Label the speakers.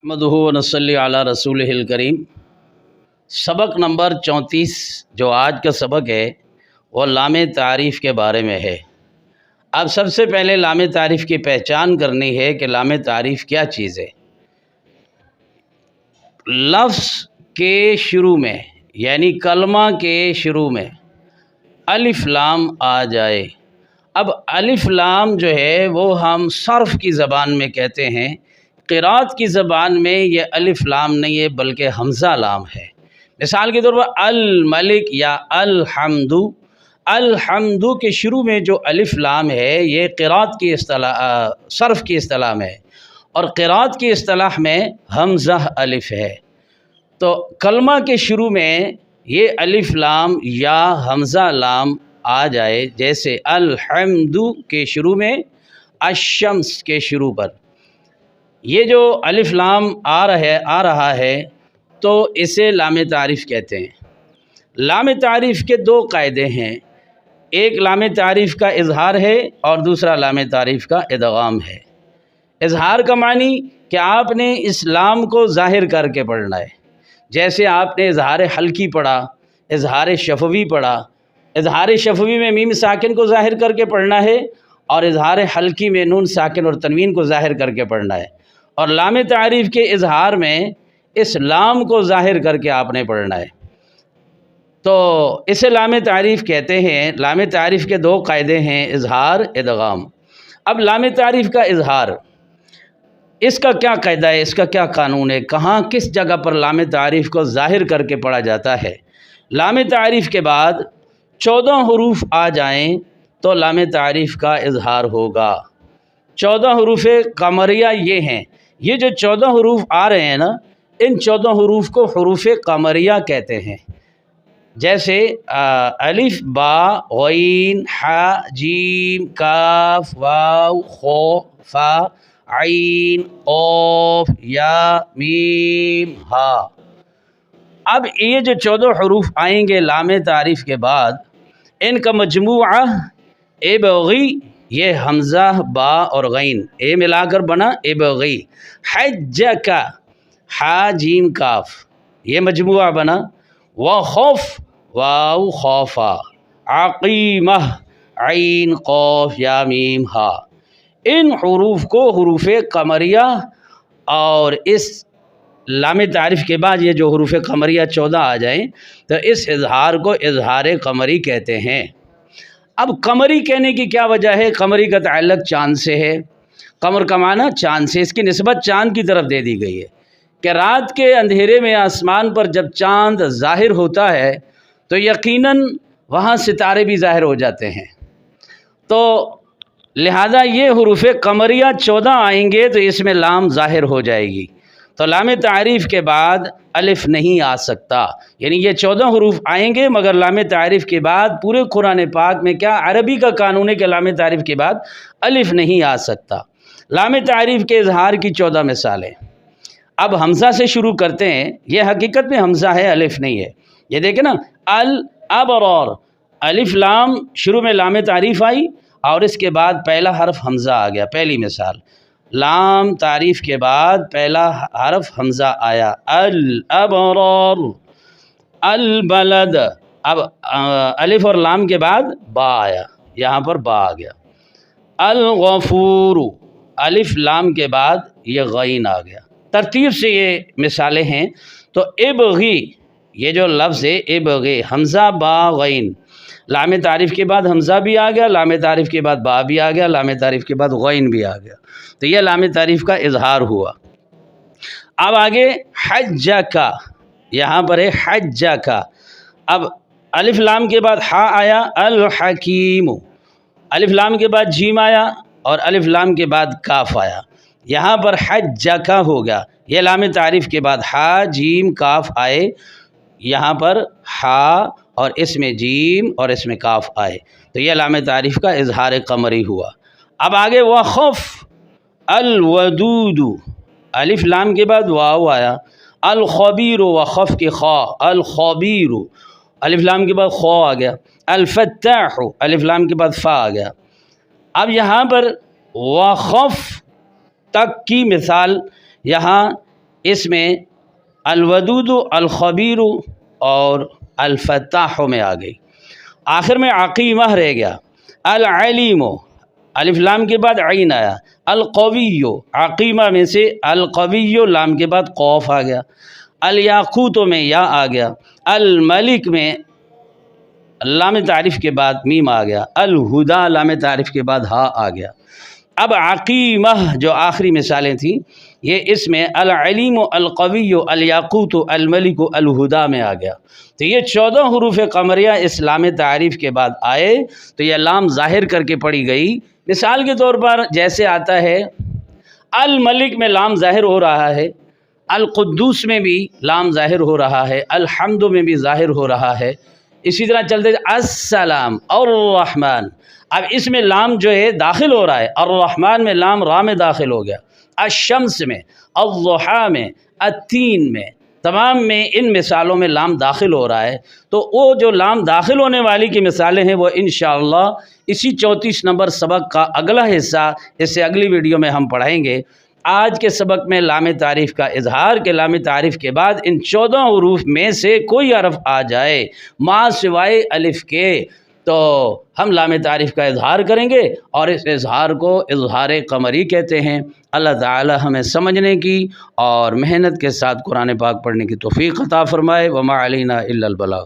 Speaker 1: نحمدہ و نصلی علی رسولہ الکریم۔ سبق نمبر 34 جو آج کا سبق ہے وہ لام تعریف کے بارے میں ہے۔ اب سب سے پہلے لام تعریف کی پہچان کرنی ہے کہ لام تعریف کیا چیز ہے۔ لفظ کے شروع میں یعنی کلمہ کے شروع میں الف لام آ جائے۔ اب الف لام جو ہے وہ ہم صرف کی زبان میں کہتے ہیں، قرات کی زبان میں یہ الف لام نہیں ہے بلکہ حمزہ لام ہے۔ مثال کے طور پر الملک یا الحمد، الحمد کے شروع میں جو الف لام ہے یہ قرات کی اصطلاح صرف کی اصطلاح میں ہے، اور قرات کی اصطلاح میں حمزہ الف ہے۔ تو کلمہ کے شروع میں یہ الف لام یا حمزہ لام آ جائے، جیسے الحمد کے شروع میں الشمس کے شروع پر یہ جو الف لام آ رہا ہے تو اسے لام تعریف کہتے ہیں۔ لام تعریف کے دو قاعدے ہیں، ایک لام تعریف کا اظہار ہے اور دوسرا لام تعریف کا ادغام ہے۔ اظہار کا معنی کہ آپ نے اس لام کو ظاہر کر کے پڑھنا ہے، جیسے آپ نے اظہار حلقی پڑھا، اظہار شفوی پڑھا۔ اظہار شفوی میں میم ساکن کو ظاہر کر کے پڑھنا ہے اور اظہار حلقی میں نون ساکن اور تنوین کو ظاہر کر کے پڑھنا ہے، اور لام تعریف کے اظہار میں اس لام کو ظاہر کر کے آپ نے پڑھنا ہے۔ تو اسے لام تعریف کہتے ہیں۔ لام تعریف کے دو قاعدے ہیں، اظہار، ادغام۔ اب لام تعریف کا اظہار، اس کا کیا قاعدہ ہے، اس کا کیا قانون ہے، کہاں کس جگہ پر لام تعریف کو ظاہر کر کے پڑھا جاتا ہے۔ لام تعریف کے بعد 14 حروف آ جائیں تو لام تعریف کا اظہار ہوگا۔ 14 حروف قمریہ یہ ہیں، یہ جو 14 حروف آ رہے ہیں نا، ان 14 حروف کو حروف قمریہ کہتے ہیں، جیسے الف با غین ح جیم کاف واو خو فا عین قاف یا میم ہا۔ اب یہ جو 14 حروف آئیں گے لام تعریف کے بعد، ان کا مجموعہ ابغی، یہ حمزہ با اور غین اے ملا کر بنا ابغی، حجک حا جیم کاف یہ مجموعہ بنا، وخوف واو خوفا، عقیمہ عین قاف یا میم ہا۔ ان حروف کو حروف قمریہ، اور اس لام تعریف کے بعد یہ جو حروف قمریہ 14 آ جائیں تو اس اظہار کو اظہار قمری کہتے ہیں۔ اب قمری کہنے کی کیا وجہ ہے؟ قمری کا تعلق چاند سے ہے، قمر کا معنی چاند سے، اس کی نسبت چاند کی طرف دے دی گئی ہے کہ رات کے اندھیرے میں آسمان پر جب چاند ظاہر ہوتا ہے تو یقیناً وہاں ستارے بھی ظاہر ہو جاتے ہیں، تو لہذا یہ حروف قمریہ 14 آئیں گے تو اس میں لام ظاہر ہو جائے گی، تو لام تعریف کے بعد الف نہیں آ سکتا، یعنی یہ 14 حروف آئیں گے مگر لام تعریف کے بعد پورے قرآن پاک میں کیا عربی کا قانون ہے کہ لام تعریف کے بعد الف نہیں آ سکتا۔ لام تعریف کے اظہار کی 14 مثالیں۔ اب حمزہ سے شروع کرتے ہیں، یہ حقیقت میں حمزہ ہے، الف نہیں ہے۔ یہ دیکھیں نا، الابرار، الف لام شروع میں لام تعریف آئی اور اس کے بعد پہلا حرف حمزہ آ گیا۔ پہلی مثال، لام تعریف کے بعد پہلا حرف حمزہ آیا، الابرار، البلد، اب الف اور لام کے بعد با آیا، یہاں پر با آ گیا، الغفور، الف لام کے بعد یہ غین آ گیا۔ ترتیب سے یہ مثالیں ہیں۔ تو ابغی، یہ جو لفظ ہے ابغی، حمزہ با غین، لام تعریف کے بعد حمزہ بھی آ گیا، لام تعریف کے بعد با بھی آ گیا، لام تعریف کے بعد غین بھی آ گیا، تو یہ لام تعریف کا اظہار ہوا۔ اب آگے حجک، یہاں پر ہے حجک، اب الف لام کے بعد ہا آیا، الحکیم، الف لام کے بعد جیم آیا اور الف لام کے بعد کاف آیا، یہاں پر حجک ہو گیا۔ یہ لام تعریف کے بعد ہا جیم کاف آئے، یہاں پر ہا اور اس میں جیم اور اس میں کاف آئے، تو یہ لام تعریف کا اظہار قمری ہوا۔ اب آگے وخف، الودود، الف لام کے بعد واو آیا، الخبیر، وخف کی خا، الخبیر، الف لام کے بعد خو آ گیا، الفتاح، الف لام کے بعد فا آ گیا۔ اب یہاں پر وخف تک کی مثال، یہاں اس میں الودود الخبیر اور الفتاح میں آ گئی. آخر میں عقیمہ رہ گیا. العلیم الف لام کے بعد عین آیا. القوی عقیمہ میں سے القوی لام کے بعد قوف آ گیا. الیاقوت میں یا آ گیا. الملک میں لام تعریف کے بعد میم آ گیا. الہدا لام تعریف کے بعد ہا آ گیا. اب عقیمہ جو آخری مثالیں تھیں یہ اس میں العلیم القوی الیاقوت الملک الہدا میں آ گیا. تو یہ 14 حروف قمریہ اس لام تعریف کے بعد آئے تو یہ لام ظاہر کر کے پڑھی گئی. مثال کے طور پر جیسے آتا ہے الملک میں لام ظاہر ہو رہا ہے، القدوس میں بھی لام ظاہر ہو رہا ہے، الحمد میں بھی ظاہر ہو رہا ہے. اسی طرح چلتے السلام اور الرحمن. اب اس میں لام جو ہے داخل ہو رہا ہے. الرحمن میں لام را میں داخل ہو گیا، الشمس میں، الضحیٰ میں، التین میں، تمام میں ان مثالوں میں لام داخل ہو رہا ہے. تو وہ جو لام داخل ہونے والی کی مثالیں ہیں وہ انشاءاللہ اسی 34 نمبر سبق کا اگلا حصہ اس سے اگلی ویڈیو میں ہم پڑھائیں گے. آج کے سبق میں لام تعریف کا اظہار کے لام تعریف کے بعد ان 14 حروف میں سے کوئی حرف آ جائے ما سوائے الف کے تو ہم لام تعریف کا اظہار کریں گے، اور اس اظہار کو اظہار قمری کہتے ہیں. اللہ تعالی ہمیں سمجھنے کی اور محنت کے ساتھ قرآن پاک پڑھنے کی توفیق عطا فرمائے. وما علینا الا البلاغ.